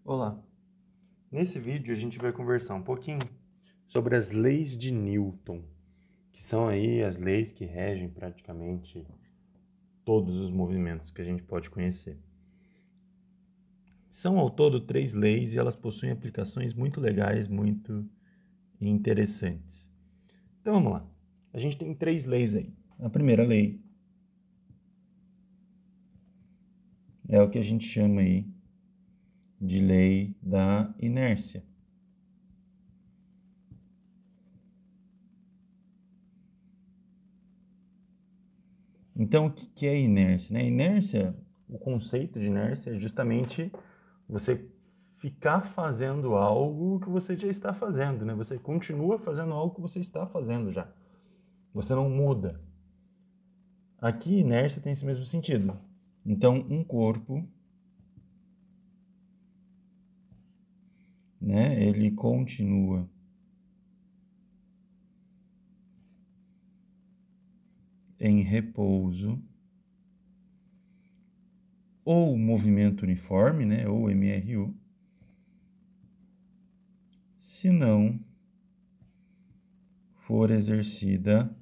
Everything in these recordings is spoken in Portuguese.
Olá! Nesse vídeo a gente vai conversar um pouquinho sobre as leis de Newton, que são aí as leis que regem praticamente todos os movimentos que a gente pode conhecer. São ao todo 3 leis e elas possuem aplicações muito legais, muito interessantes. Então vamos lá. A gente tem 3 leis aí. A primeira lei é o que a gente chama aí de lei da inércia. Então, o que é inércia, né? Inércia, o conceito de inércia é justamente você ficar fazendo algo que você já está fazendo, né? Você continua fazendo algo que você está fazendo já. Você não muda. Aqui, inércia tem esse mesmo sentido. Então, um corpo, né? Ele continua em repouso ou movimento uniforme, né? Ou MRU, se não for exercida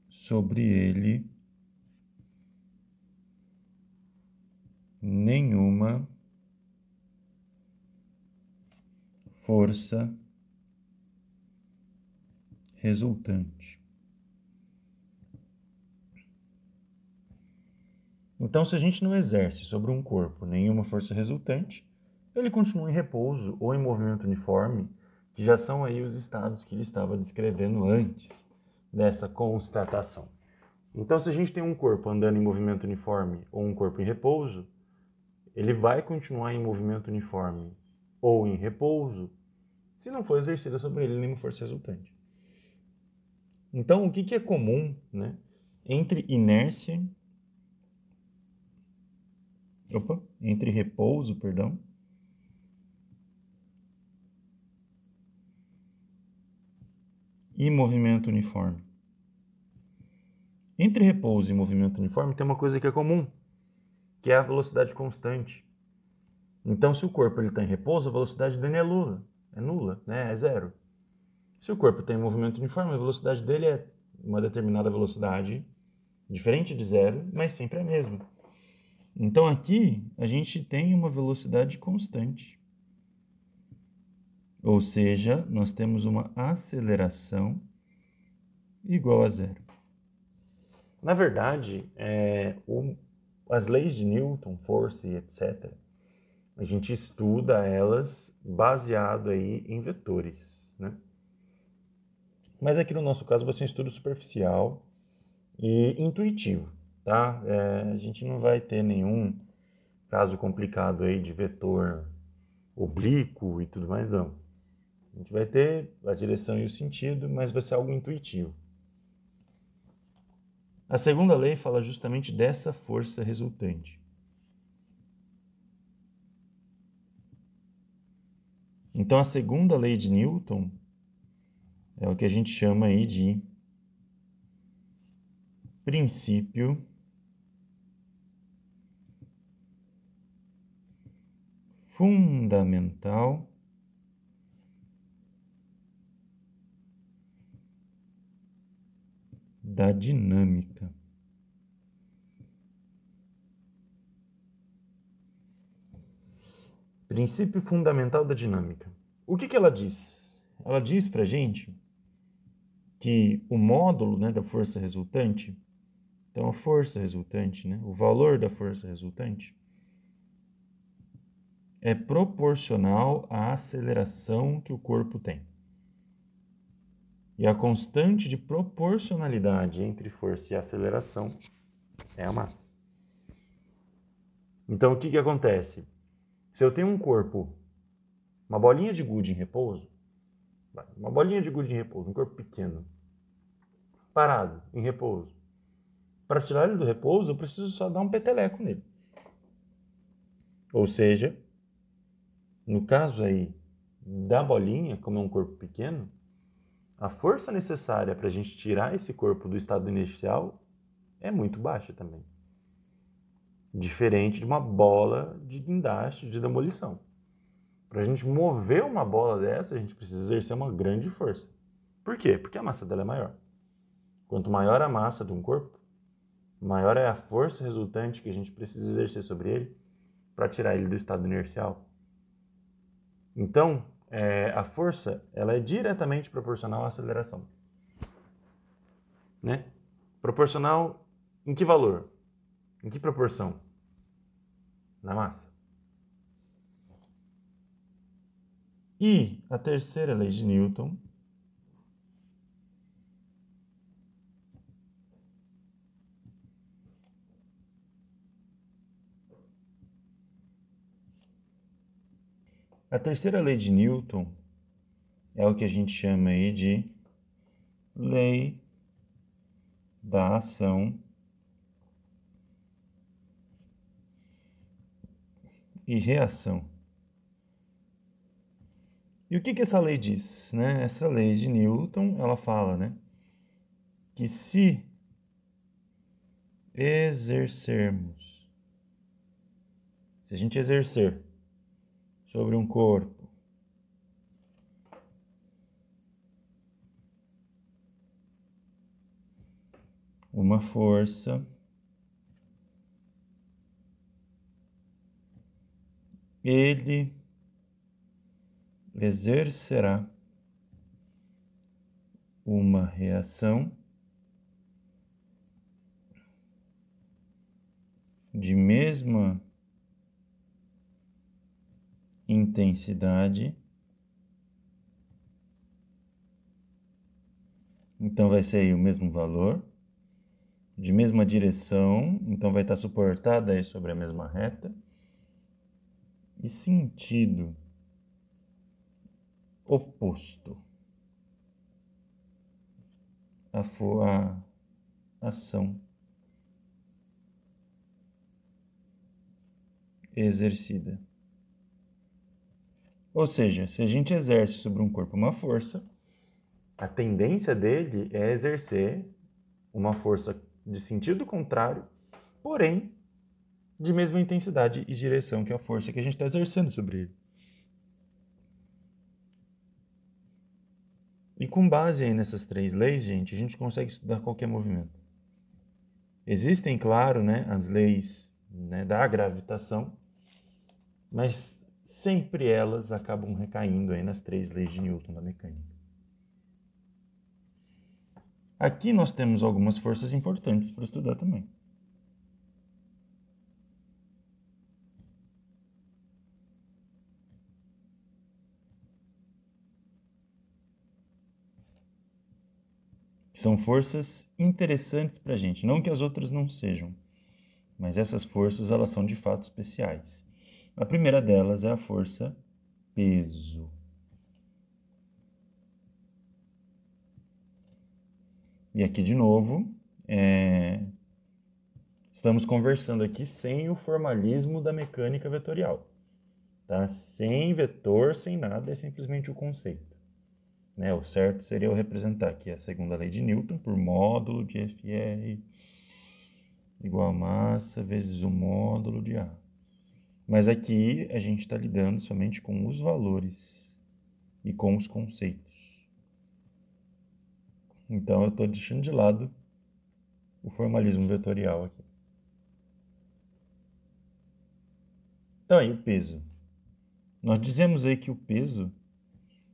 sobre ele nenhuma força resultante. Então, se a gente não exerce sobre um corpo nenhuma força resultante, ele continua em repouso ou em movimento uniforme, que já são aí os estados que ele estava descrevendo antes dessa constatação. Então, se a gente tem um corpo andando em movimento uniforme ou um corpo em repouso, ele vai continuar em movimento uniforme ou em repouso, se não for exercida sobre ele nenhuma força resultante. Então, o que é comum, né, entre repouso, e movimento uniforme? Entre repouso e movimento uniforme tem uma coisa que é comum, que é a velocidade constante. Então, se o corpo está em repouso, a velocidade dele é nula, né? É zero. Se o corpo está em movimento uniforme, a velocidade dele é uma determinada velocidade, diferente de zero, mas sempre a mesma. Então, aqui a gente tem uma velocidade constante. Ou seja, nós temos uma aceleração igual a zero. Na verdade, as leis de Newton, força e etc., a gente estuda elas baseado aí em vetores, né? Mas aqui no nosso caso vai ser um estudo superficial e intuitivo, tá? A gente não vai ter nenhum caso complicado aí de vetor oblíquo e tudo mais, não. A gente vai ter a direção e o sentido, mas vai ser algo intuitivo. A segunda lei fala justamente dessa força resultante. Então, a segunda lei de Newton é o que a gente chama aí de princípio fundamental da dinâmica. Princípio fundamental da dinâmica. O que ela diz? Ela diz para a gente que o módulo, né, da força resultante, então a força resultante, né, o valor da força resultante, é proporcional à aceleração que o corpo tem. E a constante de proporcionalidade entre força e aceleração é a massa. Então, o que acontece? Se eu tenho um corpo, uma bolinha de gude em repouso, um corpo pequeno, parado, em repouso. Para tirar ele do repouso, eu preciso só dar um peteleco nele. Ou seja, no caso aí da bolinha, como é um corpo pequeno, a força necessária para a gente tirar esse corpo do estado inicial é muito baixa também. Diferente de uma bola de guindaste, de demolição. Para a gente mover uma bola dessa, a gente precisa exercer uma grande força. Por quê? Porque a massa dela é maior. Quanto maior a massa de um corpo, maior é a força resultante que a gente precisa exercer sobre ele para tirar ele do estado inercial. Então, a força ela é diretamente proporcional à aceleração. Né? Proporcional em que valor? Em que proporção? Na massa. E a terceira lei de Newton é o que a gente chama aí de lei da ação e reação. E o que essa lei diz? Né? Essa lei de Newton, ela fala, né, que se a gente exercer sobre um corpo uma força, ele exercerá uma reação de mesma intensidade, então vai ser aí o mesmo valor, de mesma direção, então vai estar suportada aí sobre a mesma reta, e sentido oposto à ação exercida. Ou seja, se a gente exerce sobre um corpo uma força, a tendência dele é exercer uma força de sentido contrário, porém de mesma intensidade e direção que a força que a gente está exercendo sobre ele. E com base aí nessas três leis, gente, a gente consegue estudar qualquer movimento. Existem, claro, né, as leis, né, da gravitação, mas sempre elas acabam recaindo aí nas três leis de Newton da mecânica. Aqui nós temos algumas forças importantes para estudar também. São forças interessantes para a gente, não que as outras não sejam, mas essas forças elas são de fato especiais. A primeira delas é a força peso. E aqui de novo, estamos conversando aqui sem o formalismo da mecânica vetorial. Tá? Sem vetor, sem nada, é simplesmente o conceito. Né? O certo seria eu representar aqui a segunda lei de Newton por módulo de FR igual a massa vezes o módulo de A. Mas aqui a gente está lidando somente com os valores e com os conceitos. Então eu estou deixando de lado o formalismo vetorial aqui. Então aí o peso. Nós dizemos aí que o peso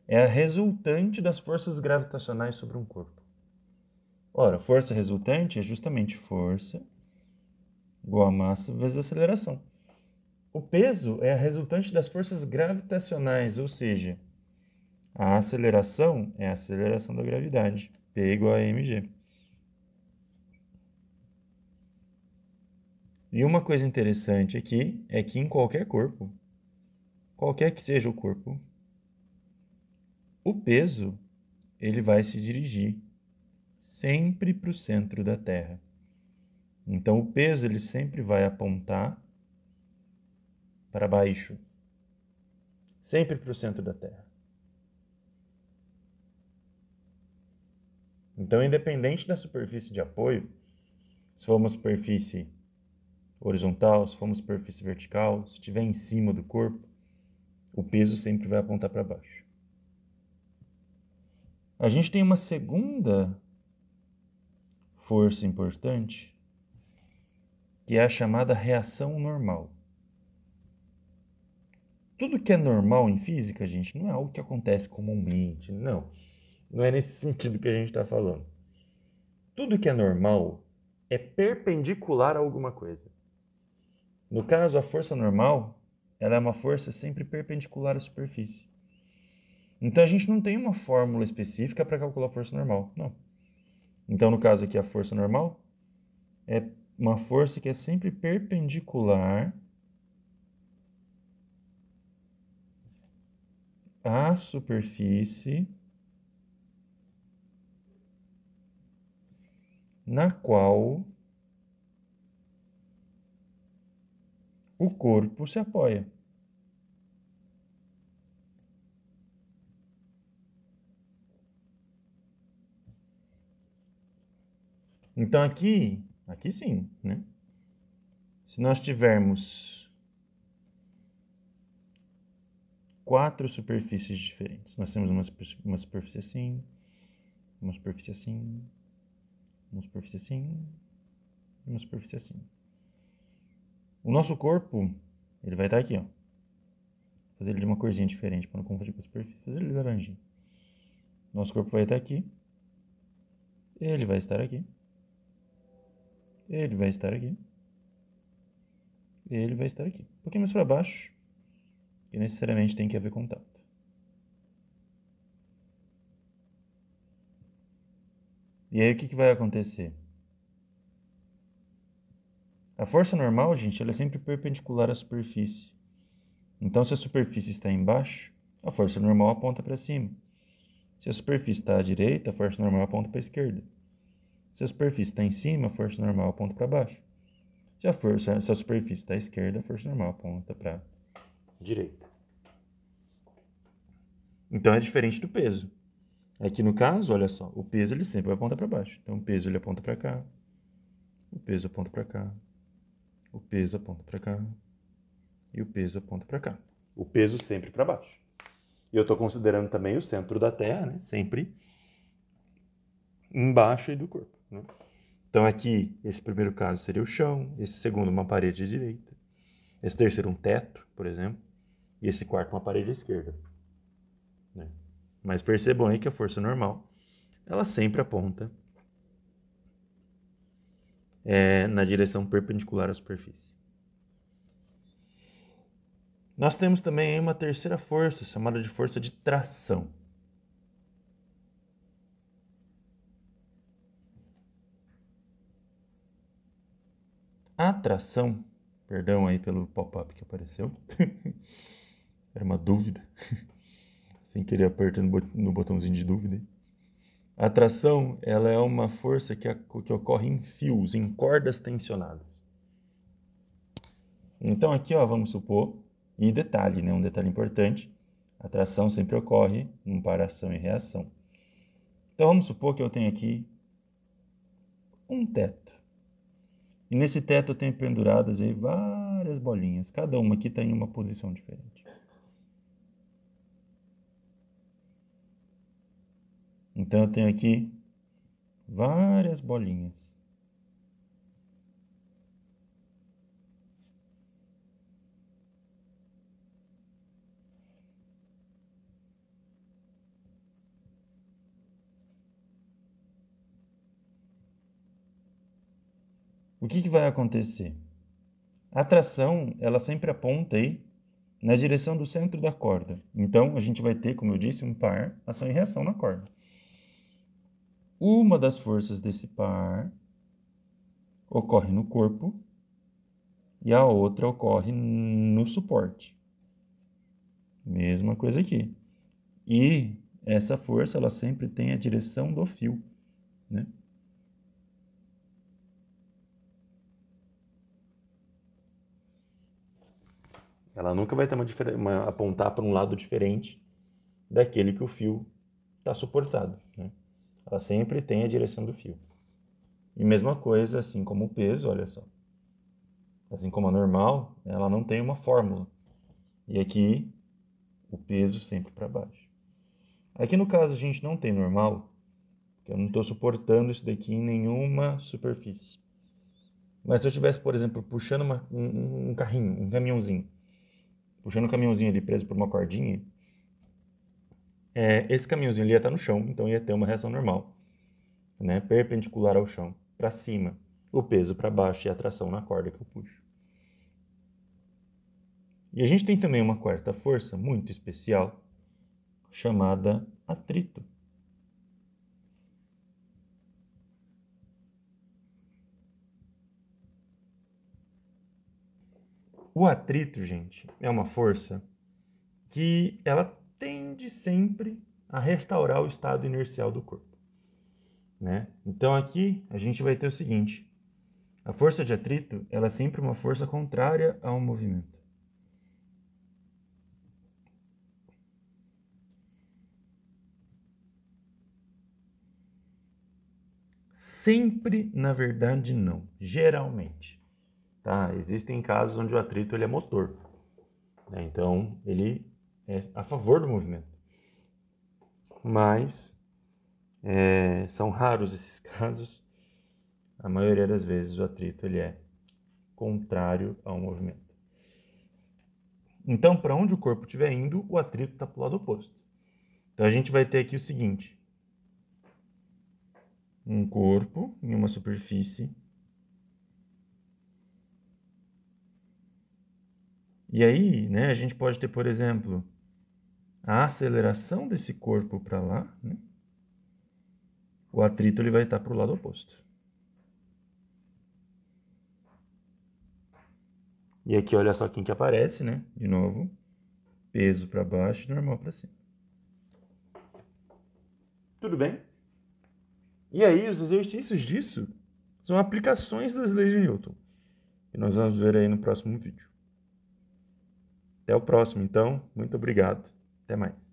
é a resultante das forças gravitacionais sobre um corpo. Ora, força resultante é justamente força igual a massa vezes aceleração. O peso é a resultante das forças gravitacionais, ou seja, a aceleração é a aceleração da gravidade, P igual a mg. E uma coisa interessante aqui é que em qualquer corpo, qualquer que seja o corpo, o peso ele vai se dirigir sempre para o centro da Terra. Então o peso ele sempre vai apontar para baixo, sempre para o centro da Terra. Então, independente da superfície de apoio, se for uma superfície horizontal, se for uma superfície vertical, se estiver em cima do corpo, o peso sempre vai apontar para baixo. A gente tem uma segunda força importante, que é a chamada reação normal. Tudo que é normal em física, gente, não é algo que acontece comumente, não. Não é nesse sentido que a gente está falando. Tudo que é normal é perpendicular a alguma coisa. No caso, a força normal, ela é uma força sempre perpendicular à superfície. Então, a gente não tem uma fórmula específica para calcular a força normal, não. Então, no caso aqui, a força normal é uma força que é sempre perpendicular à superfície na qual o corpo se apoia. Então aqui sim, né? Se nós tivermos 4 superfícies diferentes, nós temos uma superfície assim, uma superfície assim, uma superfície assim, e uma superfície assim. O nosso corpo, ele vai estar aqui, ó. Fazer ele de uma corzinha diferente para não confundir com a superfície. Fazer ele de laranjinha. Nosso corpo vai estar aqui. Ele vai estar aqui. Ele vai estar aqui. Ele vai estar aqui. Um pouquinho mais para baixo, que necessariamente tem que haver contato. E aí o que vai acontecer? A força normal, gente, ela é sempre perpendicular à superfície. Então, se a superfície está embaixo, a força normal aponta para cima. Se a superfície está à direita, a força normal aponta para a esquerda. Se a superfície está em cima, a força normal aponta para baixo. Se a superfície está à esquerda, a força normal aponta para a direita. Então é diferente do peso. Aqui no caso, olha só, o peso ele sempre vai apontar para baixo. Então o peso ele aponta para cá, o peso aponta para cá, o peso aponta para cá e o peso aponta para cá. O peso sempre para baixo. E eu estou considerando também o centro da Terra, né? Sempre embaixo aí do corpo, né? Então aqui, esse primeiro caso seria o chão, esse segundo uma parede à direita, esse terceiro um teto, por exemplo, e esse quarto uma parede à esquerda, né? Mas percebam aí que a força normal, ela sempre aponta na direção perpendicular à superfície. Nós temos também uma terceira força, chamada de força de tração. A tração, perdão aí pelo pop-up que apareceu, era uma dúvida, sem querer apertando no botãozinho de dúvida. A tração, ela é uma força que ocorre em fios, em cordas tensionadas. Então aqui, ó, vamos supor, e detalhe, né, um detalhe importante, a tração sempre ocorre em par ação e reação. Então vamos supor que eu tenho aqui um teto. E nesse teto eu tenho penduradas aí várias bolinhas. Cada uma aqui está em uma posição diferente. Então eu tenho aqui várias bolinhas. O que vai acontecer? A tração, ela sempre aponta aí na direção do centro da corda. Então, a gente vai ter, como eu disse, um par, ação e reação na corda. Uma das forças desse par ocorre no corpo e a outra ocorre no suporte. Mesma coisa aqui. E essa força, ela sempre tem a direção do fio, né? Ela nunca vai ter apontar para um lado diferente daquele que o fio está suportado, né? Ela sempre tem a direção do fio. E mesma coisa, assim como o peso, olha só. Assim como a normal, ela não tem uma fórmula. E aqui, o peso sempre para baixo. Aqui no caso a gente não tem normal, porque eu não estou suportando isso daqui em nenhuma superfície. Mas se eu estivesse, por exemplo, puxando um carrinho, um caminhãozinho, puxando um caminhãozinho ali preso por uma cordinha, esse caminhãozinho ali ia estar no chão, então ia ter uma reação normal, né? Perpendicular ao chão, para cima, o peso para baixo e a tração na corda que eu puxo. E a gente tem também uma quarta força muito especial, chamada atrito. O atrito, gente, é uma força que ela tende sempre a restaurar o estado inercial do corpo, né? Então aqui a gente vai ter o seguinte: a força de atrito, ela é sempre uma força contrária ao movimento. Sempre, na verdade, não. Geralmente, tá? Existem casos onde o atrito ele é motor, né? Então ele é a favor do movimento. Mas são raros esses casos. A maioria das vezes o atrito ele é contrário ao movimento. Então, para onde o corpo estiver indo, o atrito está para o lado oposto. Então a gente vai ter aqui o seguinte: um corpo em uma superfície. E aí, né, a gente pode ter, por exemplo, a aceleração desse corpo para lá, né? O atrito ele vai estar para o lado oposto. E aqui, olha só quem que aparece, né? De novo, peso para baixo e normal para cima. Tudo bem? E aí, os exercícios disso são aplicações das leis de Newton. E nós vamos ver aí no próximo vídeo. Até o próximo, então. Muito obrigado. Até mais.